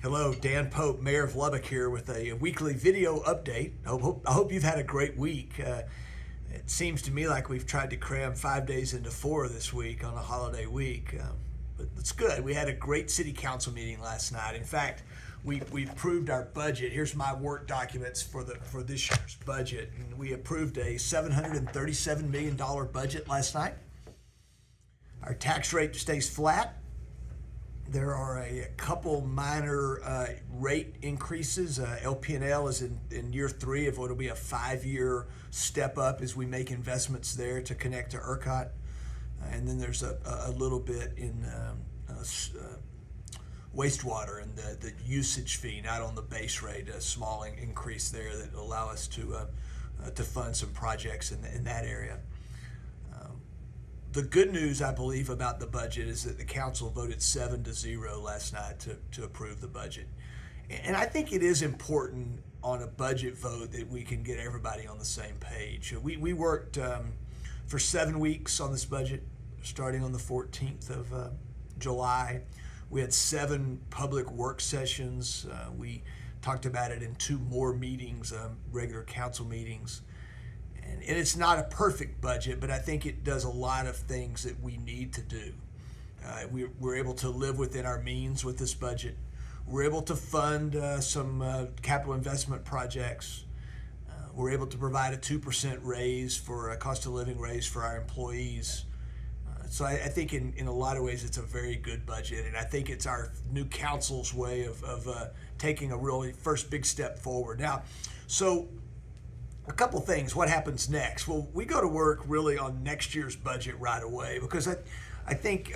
Hello, Dan Pope, Mayor of Lubbock here with a weekly video update. I hope you've had a great week. It seems to me like we've tried to cram 5 days into 4 this week on a holiday week, but it's good. We had a great city council meeting last night. In fact, we approved our budget. Here's my work documents for this year's budget, and we approved a $737 million budget last night. Our tax rate stays flat. There are a couple minor rate increases. LP&L is in year 3 of what will be a 5-year step up as we make investments there to connect to ERCOT. And then there's a little bit in wastewater and the usage fee, not on the base rate, a small increase there that will allow us to fund some projects in that area. The good news, I believe, about the budget is that the council voted 7-0 last night to approve the budget. And I think it is important on a budget vote that we can get everybody on the same page. We worked for 7 weeks on this budget, starting on the 14th of July. We had 7 public work sessions. We talked about it in 2 more meetings, regular council meetings. And it's not a perfect budget, but I think it does a lot of things that we need to do. We're able to live within our means with this budget. We're able to fund some capital investment projects. We're able to provide a 2% raise for a cost of living raise for our employees. So I think in a lot of ways it's a very good budget, and I think it's our new council's way of taking a really first big step forward. Now, so a couple things. What happens next? Well, we go to work really on next year's budget right away, because I think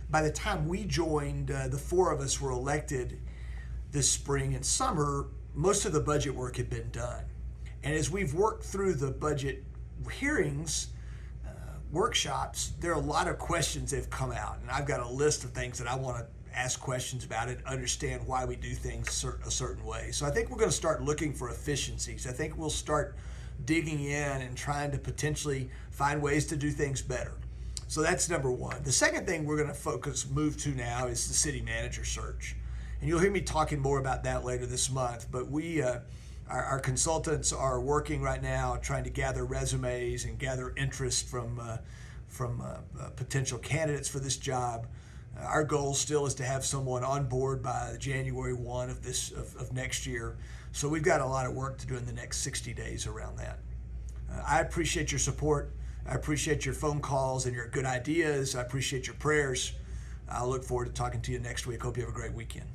by the time we joined, the 4 of us were elected this spring and summer, most of the budget work had been done. And as we've worked through the budget hearings, workshops, there are a lot of questions that have come out. And I've got a list of things that I want to ask questions about it, understand why we do things a certain way. So I think we're going to start looking for efficiencies. I think we'll start digging in and trying to potentially find ways to do things better. So that's number one. The second thing we're going to move to now is the city manager search. And you'll hear me talking more about that later this month, but our consultants are working right now trying to gather resumes and gather interest from potential candidates for this job. Our goal still is to have someone on board by January 1 of next year. So we've got a lot of work to do in the next 60 days around that. I appreciate your support. I appreciate your phone calls and your good ideas. I appreciate your prayers. I look forward to talking to you next week. Hope you have a great weekend.